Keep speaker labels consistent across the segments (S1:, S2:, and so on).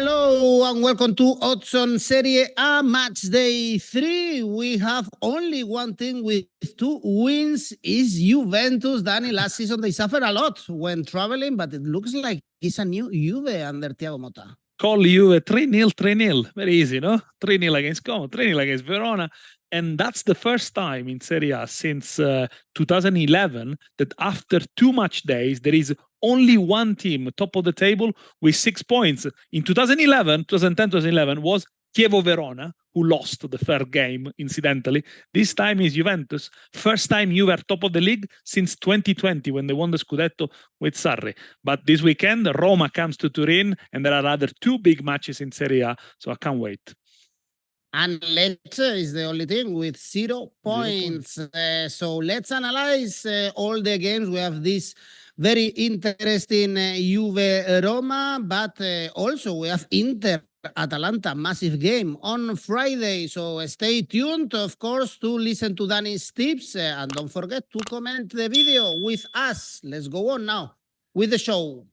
S1: Hello and welcome to Odds on Serie A Match Day 3. We have only one team with 2 wins is Juventus. Danny, last season they suffered a lot when traveling, but it looks like it's a new Juve under Thiago Motta.
S2: Call Juve 3-0, 3-0. Very easy, no? 3-0 against Como, 3-0 against Verona. And that's the first time in Serie A since 2011 that after 2 match days, there is only one team top of the table with 6 points. In 2010, 2011 was Chievo Verona, who lost the third game, incidentally. This time is Juventus. First time you were top of the league since 2020 when they won the Scudetto with Sarri. But this weekend, Roma comes to Turin, and there are other 2 big matches in Serie A, so I can't wait.
S1: And Lecce is the only team with 0 points. So let's analyze all the games. We have this very interesting Juve-Roma, but also we have Inter-Atalanta, massive game on Friday. So stay tuned, of course, to listen to Danny's tips. And don't forget to comment the video with us. Let's go on now with the show.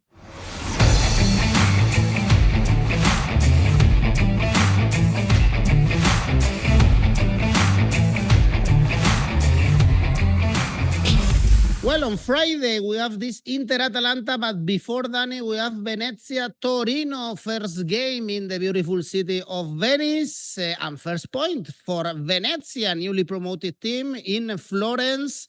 S1: Well, on Friday, we have this Inter-Atalanta, but before Danny, we have Venezia-Torino, first game in the beautiful city of Venice, and first point for Venezia, newly promoted team in Florence.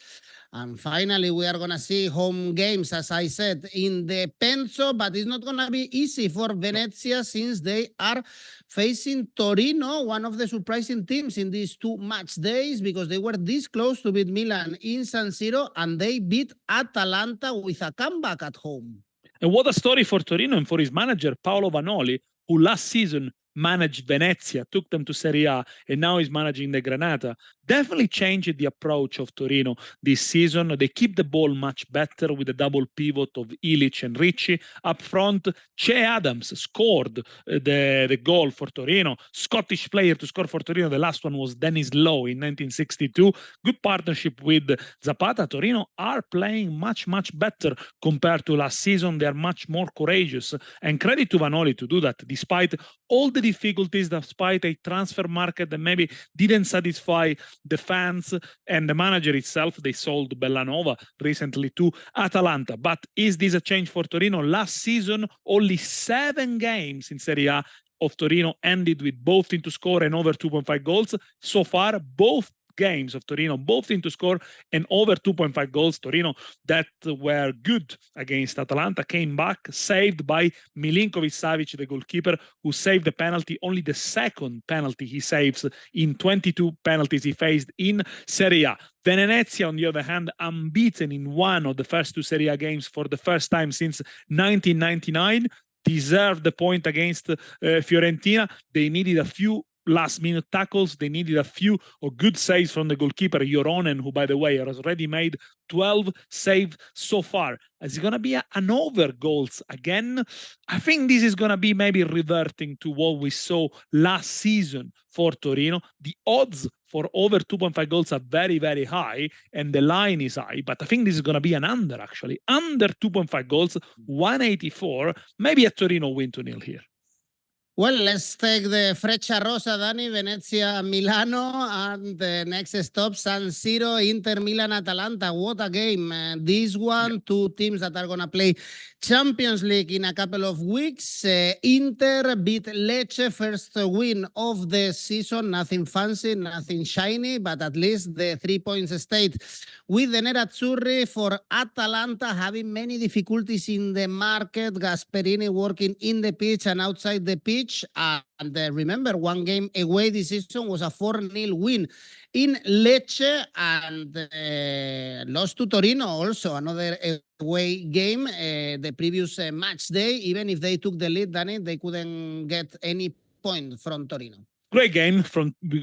S1: And finally, we are going to see home games, as I said, in the Penso, but it's not going to be easy for Venezia since they are facing Torino, one of the surprising teams in these 2 match days, because they were this close to beat Milan in San Siro, and they beat Atalanta with a comeback at home.
S2: And what a story for Torino and for his manager, Paolo Vanoli, who last season managed Venezia, took them to Serie A, and now is managing the Granata. Definitely changed the approach of Torino this season. They keep the ball much better with the double pivot of Ilic and Ricci. Up front, Che Adams scored the goal for Torino. Scottish player to score for Torino. The last one was Dennis Lowe in 1962. Good partnership with Zapata. Torino are playing much, much better compared to last season. They are much more courageous. And credit to Vanoli to do that, despite all the difficulties, despite a transfer market that maybe didn't satisfy the fans and the manager itself. They sold Bellanova recently to Atalanta. But is this a change for Torino? Last season, only 7 games in Serie A of Torino ended with both teams to score and over 2.5 goals. So far, both games of Torino, both teams to score and over 2.5 goals. Torino that were good against Atalanta came back, saved by Milinkovic-Savic, the goalkeeper, who saved the penalty, only the second penalty he saves in 22 penalties he faced in Serie A. Venezia, on the other hand, unbeaten in one of the first 2 Serie A games for the first time since 1999, deserved the point against Fiorentina. They needed a few last-minute tackles. They needed a few good saves from the goalkeeper, Joronen, who, by the way, has already made 12 saves so far. Is it going to be an over goals again? I think this is going to be maybe reverting to what we saw last season for Torino. The odds for over 2.5 goals are very, very high, and the line is high, but I think this is going to be an under, actually. Under 2.5 goals, 184, maybe a Torino win 2-0 here.
S1: Well, let's take the Freccia Rosa, Danny, Venezia, Milano, and the next stop, San Siro, Inter, Milan, Atalanta. What a game. This one, yeah. 2 teams that are going to play Champions League in a couple of weeks. Inter beat Lecce, first win of the season. Nothing fancy, nothing shiny, but at least the 3 points stayed with the Nerazzurri. For Atalanta, having many difficulties in the market. Gasperini working in the pitch and outside the pitch. And remember, 1 game away this season was a 4-0 win in Lecce, and lost to Torino also, another away game. The previous match day, even if they took the lead, Danny, they couldn't get any point from Torino.
S2: Great game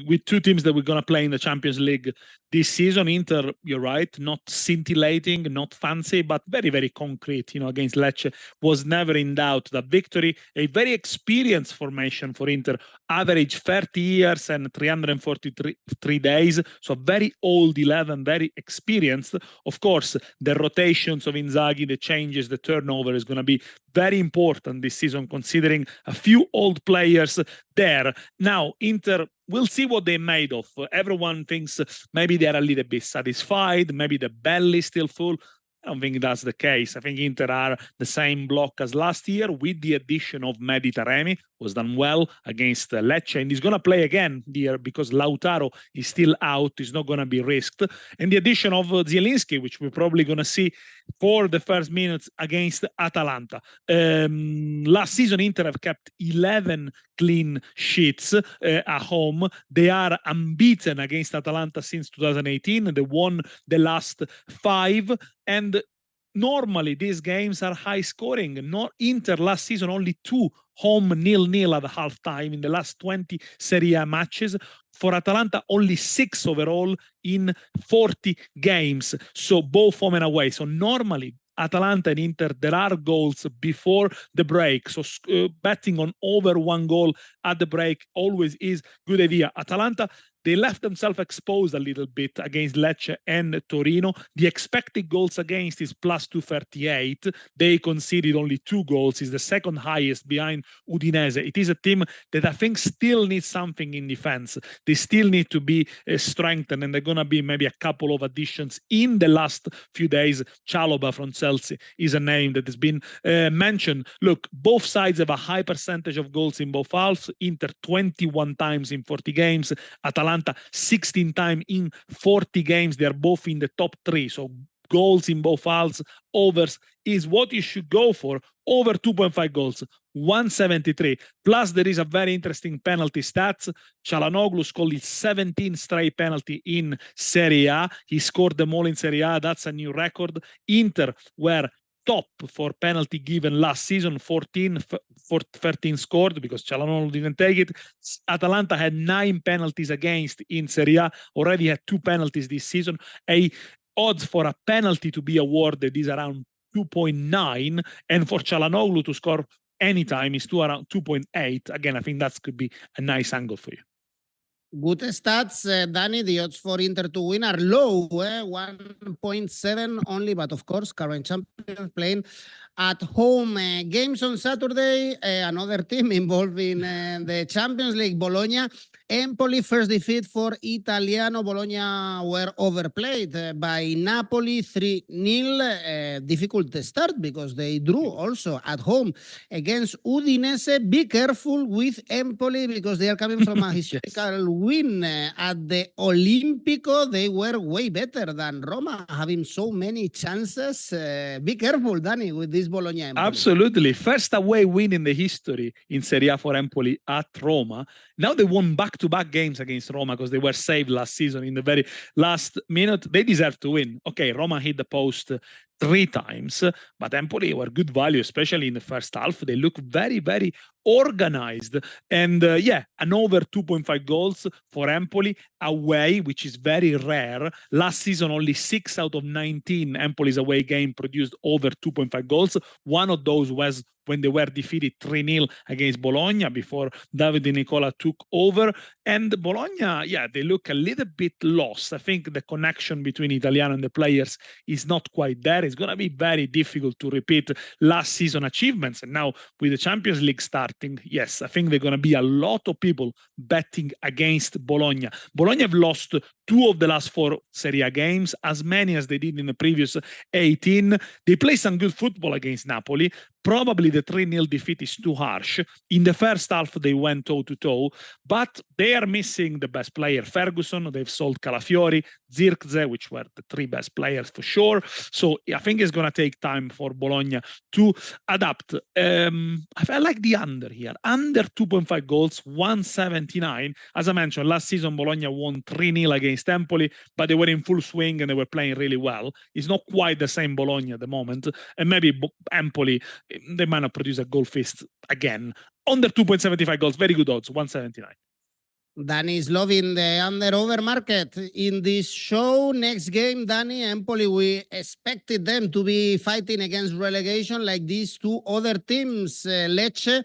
S2: with 2 teams that we're going to play in the Champions League this season. Inter, you're right, not scintillating, not fancy, but very, very concrete. Against Lecce was never in doubt. The victory, a very experienced formation for Inter average 30 years and 343 days. So very old 11, very experienced. Of course, the rotations of Inzaghi, the changes, the turnover is going to be very important this season, considering a few old players there. Now, Inter, we'll see what they're made of. Everyone thinks maybe they're a little bit satisfied, maybe the belly is still full. I don't think that's the case. I think Inter are the same block as last year, with the addition of Mehdi Taremi, was done well against Lecce, and he's going to play again here because Lautaro is still out. He's not going to be risked. And the addition of Zielinski, which we're probably going to see for the first minutes against Atalanta. Last season, Inter have kept 11 clean sheets at home. They are unbeaten against Atalanta since 2018. They won the last 5. And normally these games are high scoring. Not Inter last season, only 2 home 0-0 at the halftime in the last 20 Serie A matches. For Atalanta, only 6 overall in 40 games. So both home and away. So normally Atalanta and Inter, there are goals before the break. So betting on over 1 goal at the break always is good idea. Atalanta, they left themselves exposed a little bit against Lecce and Torino. The expected goals against is plus 238. They conceded only 2 goals. It's the second highest behind Udinese. It is a team that I think still needs something in defense. They still need to be strengthened, and they're going to be maybe a couple of additions in the last few days. Chalobah from Chelsea is a name that has been mentioned. Look, both sides have a high percentage of goals in both halves. Inter 21 times in 40 games. Atalanta 16 times in 40 games. They are both in the top 3. So goals in both halves, overs is what you should go for. Over 2.5 goals, 173. Plus, there is a very interesting penalty stats. Çalhanoğlu scored his 17th straight penalty in Serie A. He scored them all in Serie A. That's a new record. Inter were top for penalty given last season, 13 scored because Çalhanoğlu didn't take it. Atalanta had 9 penalties against in Serie A, already had 2 penalties this season. Odds for a penalty to be awarded is around 2.9, and for Çalhanoğlu to score anytime is around 2.8. Again, I think that could be a nice angle for you.
S1: Good stats, Danny. The odds for Inter to win are low, 1.7 only, but of course, current champions playing at home. Games on Saturday, another team involved in the Champions League, Bologna. Empoli, first defeat for Italiano. Bologna were overplayed by Napoli 3-0. Difficult start because they drew also at home against Udinese. Be careful with Empoli because they are coming from a historical win at the Olimpico. They were way better than Roma, having so many chances. Be careful, Danny, with this Bologna. Empoli.
S2: Absolutely. First away win in the history in Serie A for Empoli at Roma. Now they won back-to-back games against Roma because they were saved last season in the very last minute. They deserve to win. Okay, Roma hit the post 3 times, but Empoli were good value, especially in the first half. They look very, very organized. And an over 2.5 goals for Empoli away, which is very rare. Last season, only 6 out of 19 Empoli's away game produced over 2.5 goals. One of those was when they were defeated 3-0 against Bologna before Davide Nicola took over. And Bologna, they look a little bit lost. I think the connection between Italiano and the players is not quite there. It's going to be very difficult to repeat last season achievements. And now with the Champions League starting, yes, I think there are going to be a lot of people betting against Bologna. Bologna have lost 2 of the last 4 Serie A games, as many as they did in the previous 18. They played some good football against Napoli. Probably the 3-0 defeat is too harsh. In the first half, they went toe-to-toe, but they are missing the best player, Ferguson. They've sold Calafiori, 𝐜𝐵𝐽𝐻, which were the 3 best players for sure. So I think it's going to take time for Bologna to adapt. I like the under here. Under 2.5 goals, 179. As I mentioned, last season, Bologna won 3-0 against Empoli, but they were in full swing and they were playing really well. It's not quite the same Bologna at the moment. And maybe Empoli, they might not produce a goal fist again. Under 2.75 goals, very good odds, 179.
S1: Danny is loving the under-over market in this show. Next game, Danny, Empoli, we expected them to be fighting against relegation like these 2 other teams, Lecce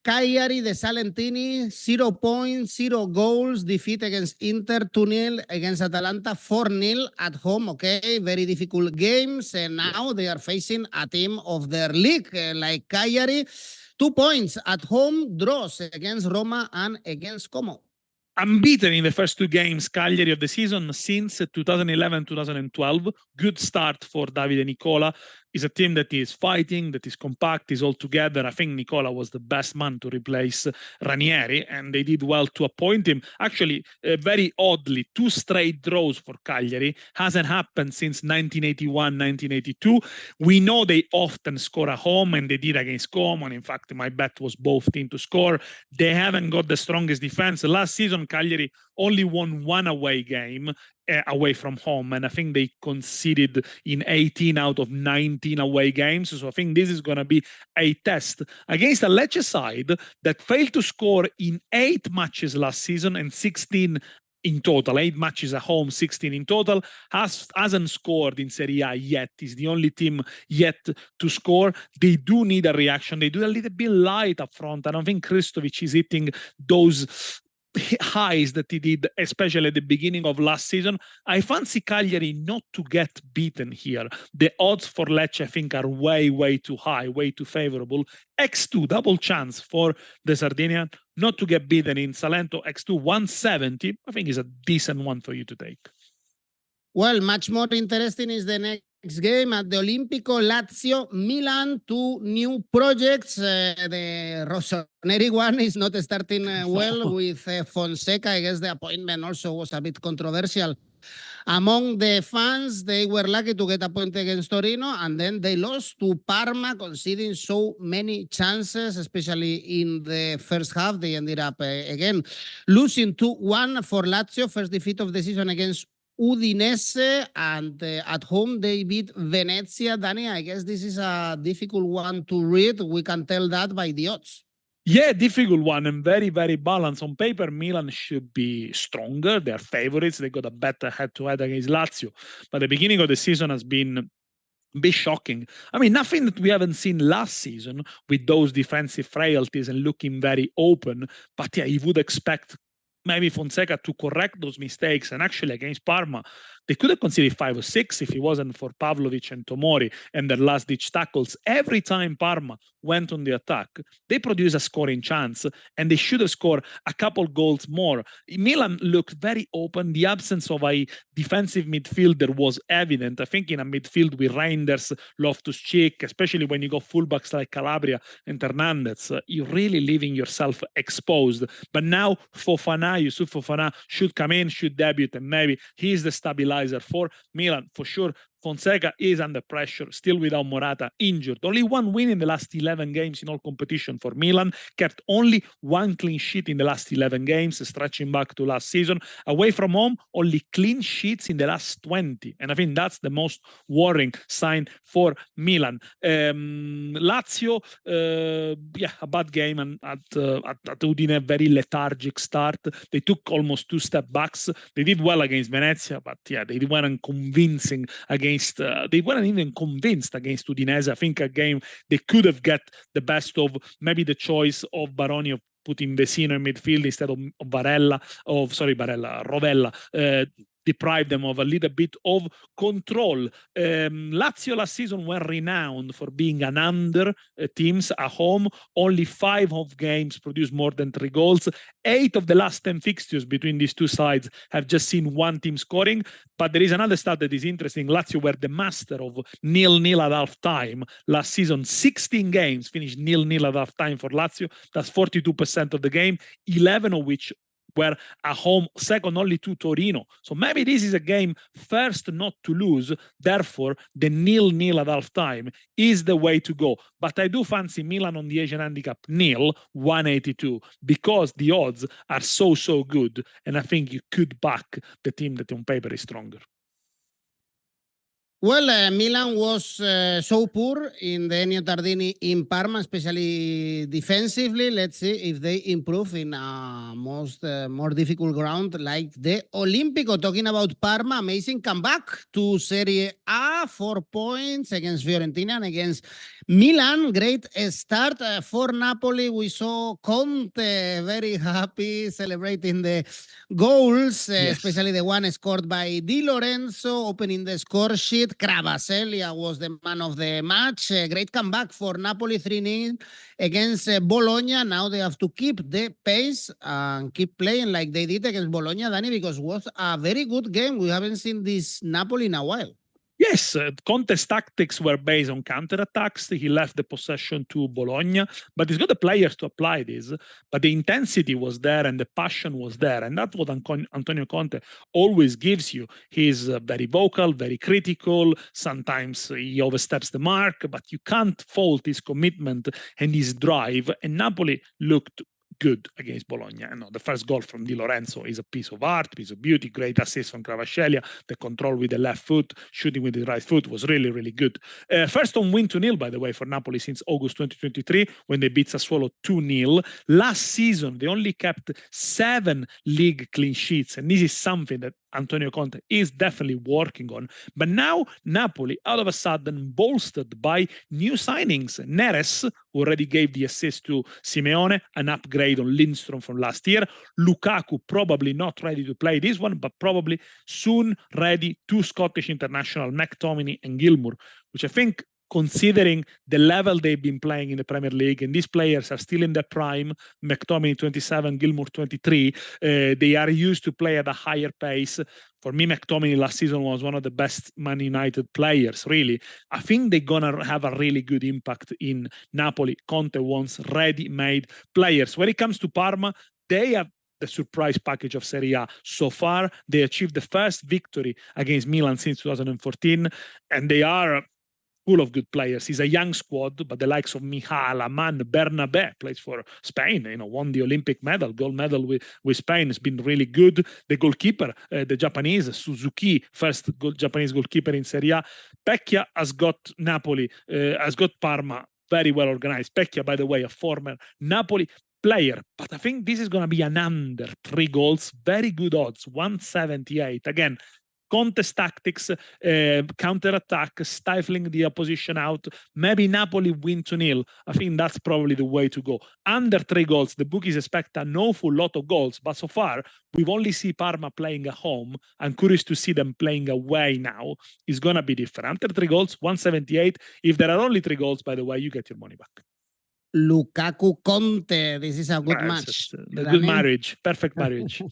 S1: Cagliari, the Salentini, 0 points, 0 goals, defeat against Inter, 2-0 against Atalanta, 4-0 at home. Okay, very difficult games. And now they are facing a team of their league, like Cagliari. 2 points at home, draws against Roma and against Como.
S2: Unbeaten in the first two games, Cagliari of the season since 2011-2012. Good start for Davide Nicola. Is a team that is fighting, that is compact, is all together. I think Nicola was the best man to replace Ranieri, and they did well to appoint him. Actually, very oddly, 2 straight draws for Cagliari. Hasn't happened since 1981-1982. We know they often score at home, and they did against Como. And in fact, my bet was both teams to score. They haven't got the strongest defense. Last season, Cagliari only won 1 away game away from home, and I think they conceded in 18 out of 19 away games. So I think this is going to be a test against a Lecce side that failed to score in 8 matches last season and 16 in total, 8 matches at home, 16 in total, hasn't scored in Serie A yet. Is the only team yet to score. They do need a reaction. They do a little bit light up front. I don't think Kristovic is hitting those highs that he did, especially at the beginning of last season. I fancy Cagliari not to get beaten here. The odds for Lecce, I think, are way, way too high, way too favorable. 𝐿2, double chance for the Sardinian not to get beaten in Salento. 𝐿2, 170, I think is a decent one for you to take.
S1: Well, much more interesting is the next game at the Olimpico. Lazio, Milan, 2 new projects. The Rossoneri one is not starting well with Fonseca. I guess the appointment also was a bit controversial among the fans. They were lucky to get appointed against Torino, and then they lost to Parma, conceding so many chances, especially in the first half. They ended up again losing 2-1 for Lazio, first defeat of the season against Udinese, and at home they beat Venezia. Danny, I guess this is a difficult one to read. We can tell that by the odds.
S2: Yeah, difficult one and very, very balanced. On paper, Milan should be stronger. They're favorites. They got a better head-to-head against Lazio. But the beginning of the season has been a bit shocking. I mean, nothing that we haven't seen last season with those defensive frailties and looking very open. But yeah, you would expect maybe Fonseca to correct those mistakes. And actually, against Parma, they could have conceded 5 or 6 if it wasn't for Pavlovic and Tomori and their last-ditch tackles. Every time Parma went on the attack, they produced a scoring chance, and they should have scored a couple goals more. Milan looked very open. The absence of a defensive midfielder was evident. I think in a midfield with Reinders, Loftus-Cheek, especially when you got fullbacks like Calabria and Hernandez, you're really leaving yourself exposed. But now Yusuf Fofana should come in, should debut, and maybe he's the stabilizer for Milan for sure. Fonseca is under pressure, still without Morata, injured. Only 1 win in the last 11 games in all competition for Milan. Kept only 1 clean sheet in the last 11 games, stretching back to last season. Away from home, only clean sheets in the last 20. And I think that's the most worrying sign for Milan. Lazio, a bad game and at Udine, very lethargic start. They took almost 2 step backs. They did well against Venezia, but yeah, they weren't convincing against they weren't even convinced against Udinese. I think a game they could have got the best of, maybe the choice of Baroni of putting Vecino in midfield instead of Rovella. Deprived them of a little bit of control. Lazio last season were renowned for being an under teams at home. Only 5 of games produced more than 3 goals. 8 of the last 10 fixtures between these two sides have just seen 1 team scoring. But there is another stat that is interesting. Lazio were the master of 0-0 at half time. Last season, 16 games finished 0-0 at half time for Lazio. That's 42% of the game, 11 of which were at home, second only to Torino. So maybe this is a game first not to lose. Therefore, the 0-0 at half time is the way to go. But I do fancy Milan on the Asian handicap 182, because the odds are so good. And I think you could back the team that on paper is stronger.
S1: Well, Milan was so poor in the Ennio Tardini in Parma, especially defensively. Let's see if they improve in more difficult ground like the Olimpico. Talking about Parma, amazing comeback to Serie A, 4 points against Fiorentina and against Milan. Great start for Napoli. We saw Conte very happy celebrating the goals,
S2: Yes.
S1: especially the one scored by Di Lorenzo, opening the score sheet. Kvaratskhelia was the man of the match. Great comeback for Napoli, 3-0 against Bologna. Now they have to keep the pace and keep playing like they did against Bologna, Danny, because it was a very good game. We haven't seen this Napoli in a while.
S2: Yes, Conte's tactics were based on counterattacks. He left the possession to Bologna, but he's got the players to apply this. But the intensity was there and the passion was there. And that's what Antonio Conte always gives you. He's very vocal, very critical. Sometimes he oversteps the mark, but you can't fault his commitment and his drive. And Napoli looked good against Bologna. No, the first goal from Di Lorenzo is a piece of art, piece of beauty, great assist from Kvaratskhelia. The control with the left foot, shooting with the right foot was really, really good. First on win 2-0, by the way, for Napoli since August 2023, when they beat Sassuolo 2-0. Last season, they only kept 7 league clean sheets, and this is something that Antonio Conte is definitely working on. But now Napoli, all of a sudden, bolstered by new signings. Neres, who already gave the assist to Simeone, an upgrade on Lindstrom from last year. Lukaku, probably not ready to play this one, but probably soon ready. 2 Scottish international, McTominay and Gilmour, which I think, considering the level they've been playing in the Premier League, and these players are still in their prime, McTominay 27, Gilmour 23, they are used to play at a higher pace. For me, McTominay last season was one of the best Man United players, really. I think they're going to have a really good impact in Napoli. Conte wants ready-made players. When it comes to Parma, they have the surprise package of Serie A. So far, they achieved the first victory against Milan since 2014, and they are full of good players. It's a young squad, but the likes of Michal, Aman, Bernabé plays for Spain, won the Olympic medal, gold medal with Spain. Has been really good. The goalkeeper, the Japanese, Suzuki, first Japanese goalkeeper in Serie A. Pecchia has got Napoli, has got Parma very well organized. Pecchia, by the way, a former Napoli player, but I think this is going to be an under 3 goals. Very good odds, 178. Again, Conte's tactics, counter-attack, stifling the opposition out. Maybe Napoli win 2-0. I think that's probably the way to go. Under 3 goals, the bookies expect an awful lot of goals, but so far, we've only seen Parma playing at home. I'm curious to see them playing away now. It's going to be different. Under 3 goals, 178. If there are only 3 goals, by the way, you get your money back.
S1: Lukaku Conte, this is a good match.
S2: A good marriage, perfect marriage.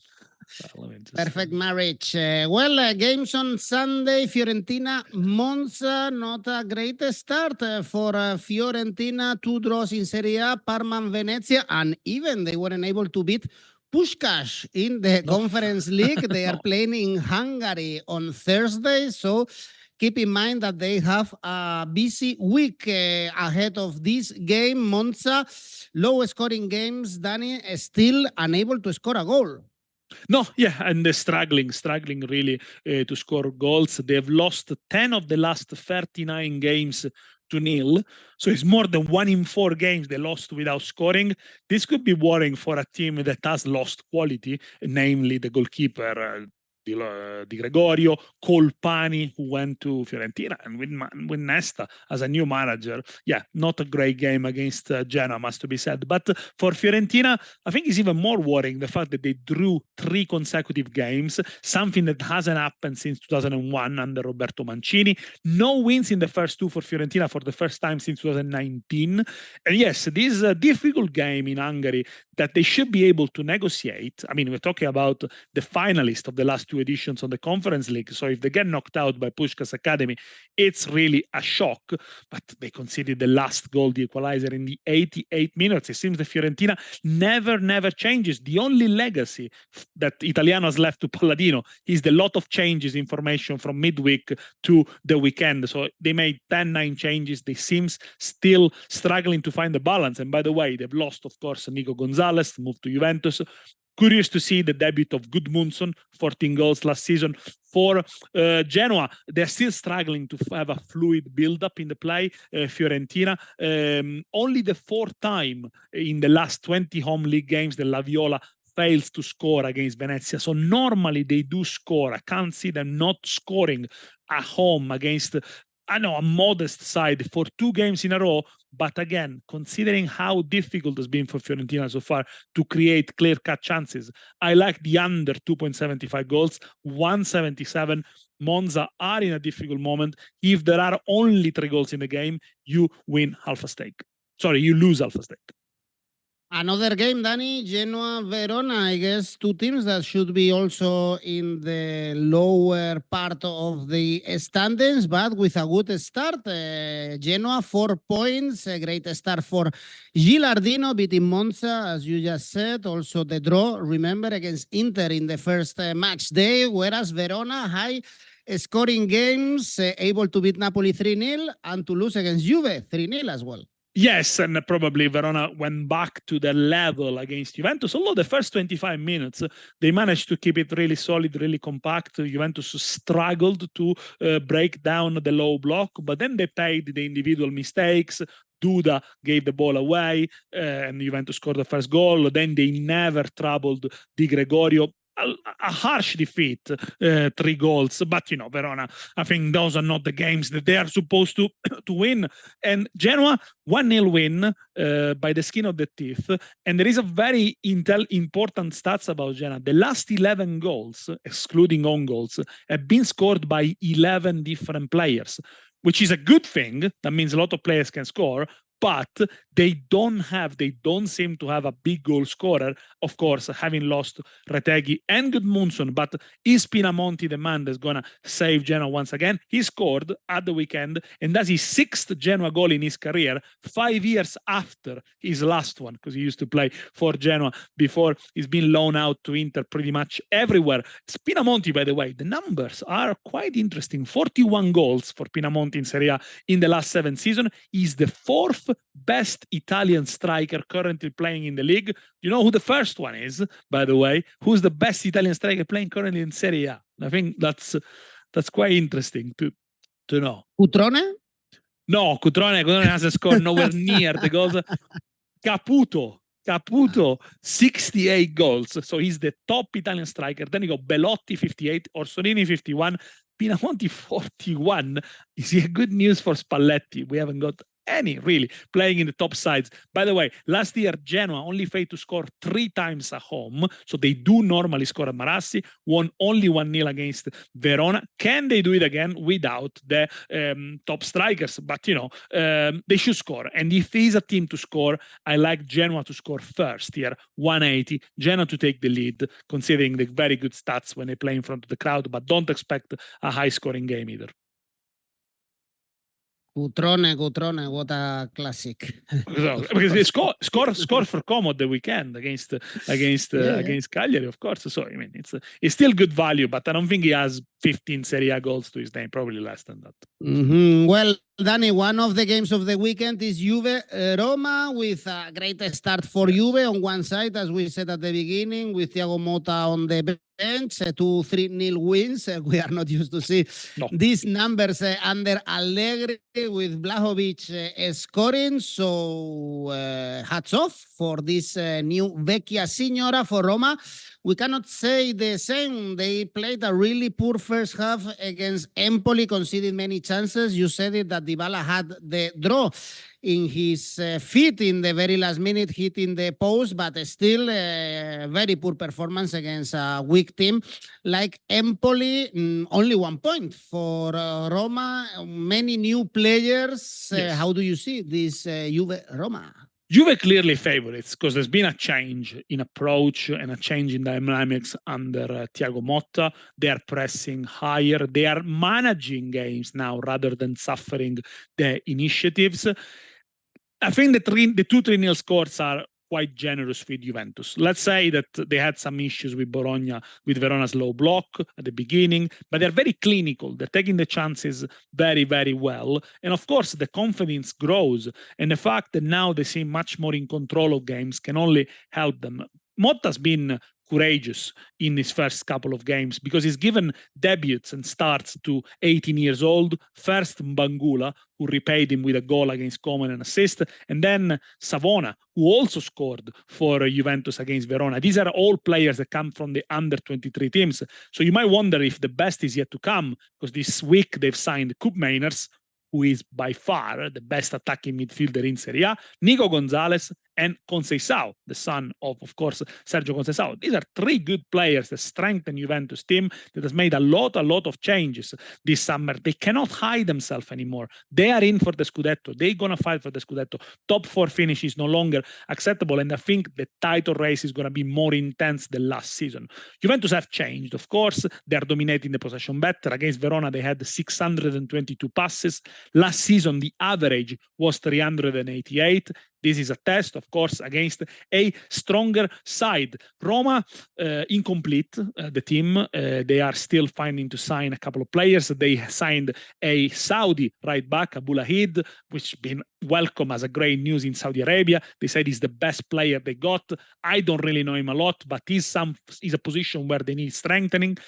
S1: Perfect marriage. Games on Sunday, Fiorentina, Monza, not a great start for Fiorentina. 2 draws in Serie A, Parma and Venezia, and even they weren't able to beat Puskás in the Conference League. They are playing in Hungary on Thursday, so keep in mind that they have a busy week ahead of this game. Monza, low-scoring games, Danny, still unable to score a goal.
S2: No, yeah, and they're struggling really to score goals. They've lost 10 of the last 39 games to 0. So it's more than 1 in 4 games they lost without scoring. This could be worrying for a team that has lost quality, namely the goalkeeper, Di Gregorio, Colpani, who went to Fiorentina, and with Nesta as a new manager. Yeah, not a great game against Genoa, must be said. But for Fiorentina, I think it's even more worrying the fact that they drew 3 consecutive games, something that hasn't happened since 2001 under Roberto Mancini. No wins in the first 2 for Fiorentina for the first time since 2019. And yes, this is a difficult game in Hungary that they should be able to negotiate. I mean, we're talking about the finalist of the last 2 editions on the Conference League. So if they get knocked out by Puskás Academy, it's really a shock. But they conceded the last goal, the equalizer, in the 88 minutes. It seems the Fiorentina never changes. The only legacy that Italiano has left to Palladino is the lot of changes in formation from midweek to the weekend. So they made 10-9 changes. They seem still struggling to find the balance. And by the way, they've lost, of course, Nico Gonzalez, moved to Juventus. Curious to see the debut of 𝐜𝐿∞, 14 goals last season. For Genoa, they're still struggling to have a fluid build-up in the play. Fiorentina, only the fourth time in the last 20 home league games that La Viola fails to score against Venezia. So normally they do score. I can't see them not scoring at home against, I know, a modest side for 2 games in a row. But again, considering how difficult it's been for Fiorentina so far to create clear-cut chances, I like the under 2.75 goals, 177. Monza are in a difficult moment. If there are only 3 goals in the game, you win half a stake. Sorry, you lose half a stake.
S1: Another game, Danny, Genoa, Verona. I guess 2 teams that should be also in the lower part of the standings, but with a good start. Genoa, 4 points, a great start for Gilardino, beating Monza, as you just said. Also the draw, remember, against Inter in the first match day, whereas Verona, high scoring games, able to beat Napoli 3-0 and to lose against Juve 3-0 as well.
S2: Yes, and probably Verona went back to the level against Juventus. Although the first 25 minutes, they managed to keep it really solid, really compact. Juventus struggled to break down the low block, but then they paid the individual mistakes. Duda gave the ball away, and Juventus scored the first goal. Then they never troubled Di Gregorio. A harsh defeat, 3 goals, but you know, Verona, I think those are not the games that they are supposed to win. And Genoa, 1-0 win by the skin of the teeth. And there is a very important stats about Genoa. The last 11 goals, excluding own goals, have been scored by 11 different players, which is a good thing. That means a lot of players can score. But they don't seem to have a big goal scorer, of course, having lost Retegui and 𝐜𝐿∞. But is Pinamonti the man that's going to save Genoa once again? He scored at the weekend, and that's his 6th Genoa goal in his career, 5 years after his last one, because he used to play for Genoa before he's been loaned out to Inter pretty much everywhere. Pinamonti, by the way, the numbers are quite interesting. 41 goals for Pinamonti in Serie A in the last 7 seasons. He's the 4th best Italian striker currently playing in the league. You know who the first one is, by the way? Who's the best Italian striker playing currently in Serie A? I think that's quite interesting to know.
S1: Cutrone?
S2: No, Cutrone hasn't scored nowhere near the goals. Caputo, 68 goals. So he's the top Italian striker. Then you go Belotti, 58, Orsolini, 51, Pinamonti, 41. Is he a good news for Spalletti? We haven't got any really playing in the top sides. By the way, last year Genoa only failed to score 3 times at home, so they do normally score at Marassi. Won only 1-0 against Verona. Can they do it again without the top strikers? But you know, they should score. And if there is a team to score, I like Genoa to score first here, 180. Genoa to take the lead, considering the very good stats when they play in front of the crowd. But don't expect a high-scoring game either.
S1: Cutrone, what a classic.
S2: Because they score for 𝐵𝐿∞ the weekend against Cagliari, of course. So I mean, it's still good value, but I don't think he has 15 Serie A goals to his name, probably less than that.
S1: Well, Danny, one of the games of the weekend is Juve Roma, with a great start for Juve on one side, as we said at the beginning, with Thiago Motta on the bench, 2-3-0 wins. We are not used to see these numbers under Allegri, with Vlahovic scoring. So hats off for this new Vecchia Signora for Roma. We cannot say the same. They played a really poor first half against Empoli, conceded many chances. You said it, that Dybala had the draw in his feet in the very last minute, hitting the post, but still very poor performance against a weak team like Empoli. Only 1 point for Roma. Many new players. Yes. How do you see this Juve Roma?
S2: Juve clearly favorites, because there's been a change in approach and a change in dynamics under Thiago Motta. They are pressing higher. They are managing games now rather than suffering the initiatives. I think the 2-3-0 scores are quite generous with Juventus. Let's say that they had some issues with Bologna, with Verona's low block at the beginning, but they're very clinical. They're taking the chances very, very well. And of course, the confidence grows. And the fact that now they seem much more in control of games can only help them. Motta's been courageous in his first couple of games because he's given debuts and starts to 18 years old. First Mbangula, who repaid him with a goal against Como and an assist, and then Savona, who also scored for Juventus against Verona. These are all players that come from the under-23 teams. So you might wonder if the best is yet to come, because this week they've signed 𝐿𝐿, who is by far the best attacking midfielder in Serie A, Nico Gonzalez, and 𝐿𝐭𝐴𝐵, the son of course, Sergio 𝐿𝐭𝐴𝐵. These are three good players that strengthen Juventus team that has made a lot of changes this summer. They cannot hide themselves anymore. They are in for the Scudetto. They're going to fight for the Scudetto. Top 4 finish is no longer acceptable, and I think the title race is going to be more intense than last season. Juventus have changed, of course. They're dominating the possession better. Against Verona, they had 622 passes. Last season, the average was 388. This is a test, of course, against a stronger side. Roma, incomplete, the team. They are still finding to sign a couple of players. They signed a Saudi right back, Abulahid, which has been welcomed as a great news in Saudi Arabia. They said he's the best player they got. I don't really know him a lot, but he's a position where they need strengthening.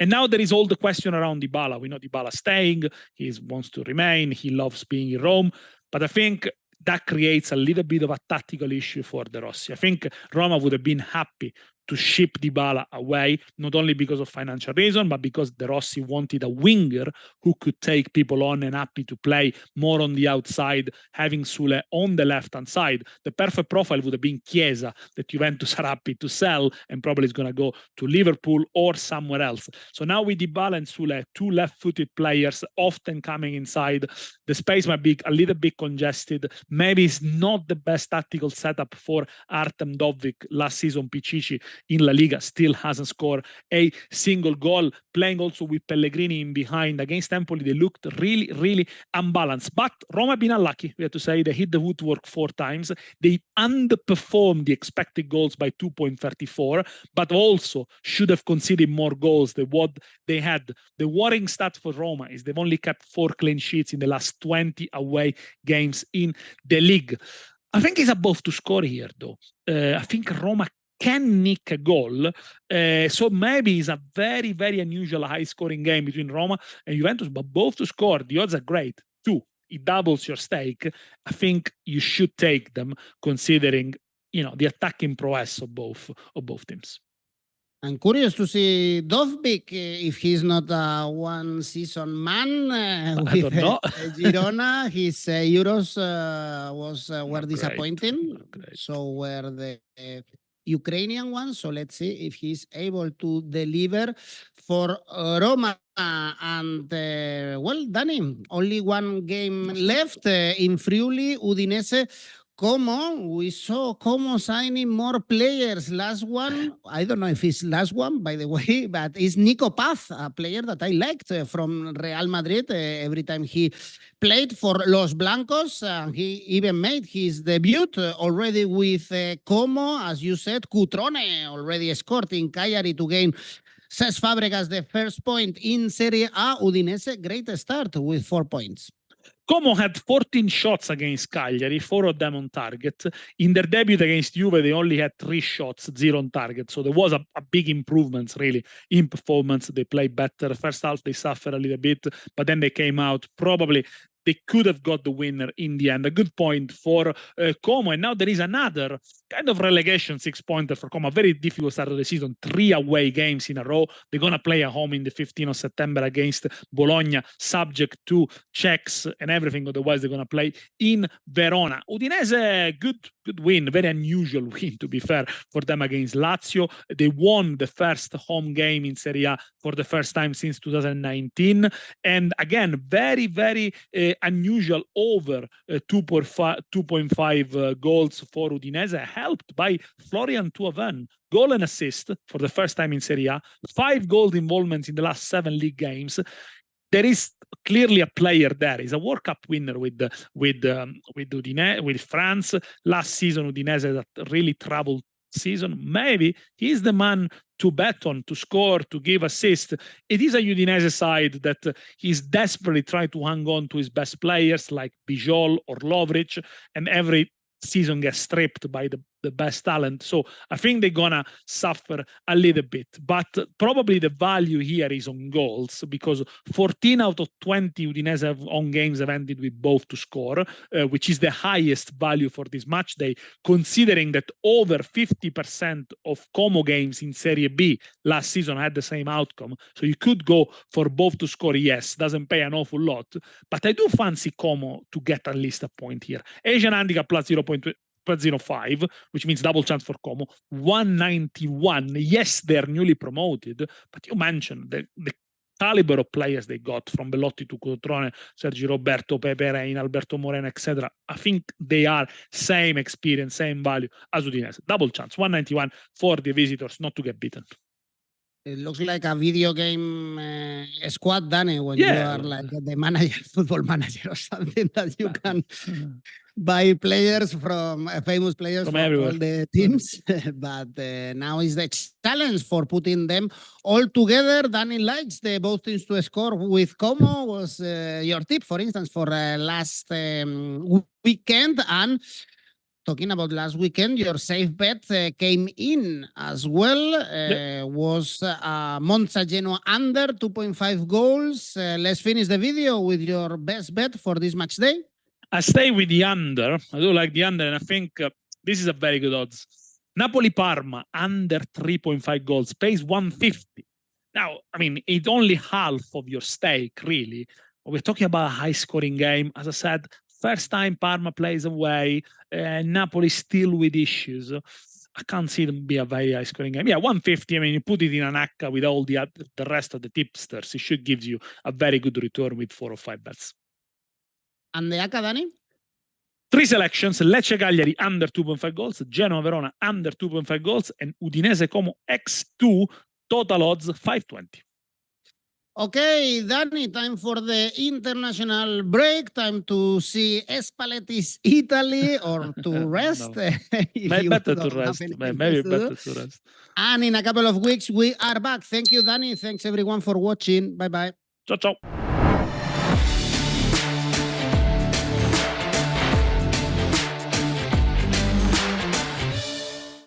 S2: And now there is all the question around Dybala. We know Dybala staying. He wants to remain. He loves being in Rome. But I think that creates a little bit of a tactical issue for the Rossi. I think Roma would have been happy to ship Dybala away, not only because of financial reason, but because the Rossi wanted a winger who could take people on and happy to play more on the outside, having Sule on the left-hand side. The perfect profile would have been Chiesa, that Juventus are happy to sell and probably is going to go to Liverpool or somewhere else. So now with Dybala and Sule, two left-footed players often coming inside, the space might be a little bit congested. Maybe it's not the best tactical setup for Artem Dovbyk. Last season, Pichichi in La Liga still hasn't scored a single goal. Playing also with Pellegrini in behind against Empoli, they looked really unbalanced. But Roma have been unlucky, we have to say. They hit the woodwork 4 times. They underperformed the expected goals by 2.34, but also should have conceded more goals than what they had. The worrying stat for Roma is they've only kept 4 clean sheets in the last 20 away games in the league. I think it's above to score here, though. I think Roma can nick a goal. So maybe it's a very unusual high-scoring game between Roma and Juventus, but both to score. The odds are great. 2, it doubles your stake. I think you should take them, considering the attacking prowess of both teams.
S1: I'm curious to see Dovbyk if he's not a one-season man
S2: I don't know.
S1: Girona. His Euros were disappointing.
S2: Great.
S1: So were the Ukrainian one. So let's see if he's able to deliver for Roma. And well, Danny, only one game left in Friuli, Udinese. 𝐿𝐭𝐵, we saw 𝐿𝐭𝐵 signing more players. Last one, I don't know if it's last one, by the way, but it's Nico Paz, a player that I liked from Real Madrid every time he played for Los Blancos. He even made his debut already with 𝐿𝐭𝐵. As you said, Cutrone already scored in Cagliari to gain Cesc Fabregas the first point in Serie A. Udinese, great start with 4 points.
S2: 𝐿𝐭𝐵 had 14 shots against Cagliari, 4 of them on target. In their debut against Juve, they only had 3 shots, 0 on target. So there was a big improvement, really, in performance. They played better. First half, they suffered a little bit, but then they came out. Probably they could have got the winner in the end. A good point for 𝐿𝐭𝐵. And now there is another kind of relegation 6-pointer for 𝐿𝐭𝐵. Very difficult start of the season. 3 away games in a row. They're going to play at home in the 15th of September against Bologna, subject to checks and everything. Otherwise, they're going to play in Verona. Udinese, good win. Very unusual win, to be fair, for them against Lazio. They won the first home game in Serie A for the first time since 2019. And again, very unusual over 2.5 goals for Udinese, helped by Florian Thauvin. Goal and assist for the first time in Serie A. 5 goal involvements in the last 7 league games. There is clearly a player there. He's a World Cup winner with Udinese, with France. Last season, Udinese had a really troubled season. Maybe he's the man to bet on, to score, to give assist. It is a Udinese side that he's desperately trying to hang on to his best players like Bijol or Lovric, and every season gets stripped by the the best talent. So I think they're gonna suffer a little bit, but probably the value here is on goals, because 14 out of 20 Udinese own games have ended with both to score, which is the highest value for this match day, considering that over 50% of 𝐿𝐴𝐽 games in Serie B last season had the same outcome. So you could go for both to score, yes, doesn't pay an awful lot, but I do fancy 𝐿𝐴𝐽 to get at least a point here. Asian handicap plus 0.05, which means double chance for 𝐿𝐴𝐽. 191. Yes, they're newly promoted, but you mentioned the caliber of players they got, from Belotti to Cotrone, Sergi Roberto, Pepe Reina, Alberto Moreno, etc. I think they are same experience, same value as Udinese. Double chance, 191 for the visitors not to get beaten.
S1: It looks like a video game squad, Danny, when you are like the manager, football manager or something, that you can buy players from famous players from all the teams. But now is the challenge for putting them all together. Danny likes both teams to score with 𝐿𝐴𝐽, was your tip, for instance, for last weekend. And talking about last weekend, your safe bet came in as well. Was Monza Genoa under 2.5 goals. Let's finish the video with your best bet for this match day.
S2: I stay with the under. I do like the under, and I think this is a very good odds. Napoli Parma under 3.5 goals pays 150. Now, I mean, it's only half of your stake, really. We're talking about a high-scoring game. As I said, first time Parma plays away, Napoli still with issues. I can't see them be a very high-scoring game. Yeah, 150. I mean, you put it in an ACCA with all the rest of the tipsters, it should give you a very good return with 4 or 5 bets.
S1: And the ACCA, Danny?
S2: 3 selections: Lecce Cagliari under 2.5 goals, Genoa Verona under 2.5 goals, and Udinese 𝐿𝐴𝐽 X2, total odds 520.
S1: Okay, Danny, time for the international break. Time to see Spalletti's Italy, or to rest.
S2: Maybe better to rest. Maybe better to rest.
S1: And in a couple of weeks, we are back. Thank you, Danny. Thanks, everyone, for watching. Bye-bye.
S2: Ciao, ciao.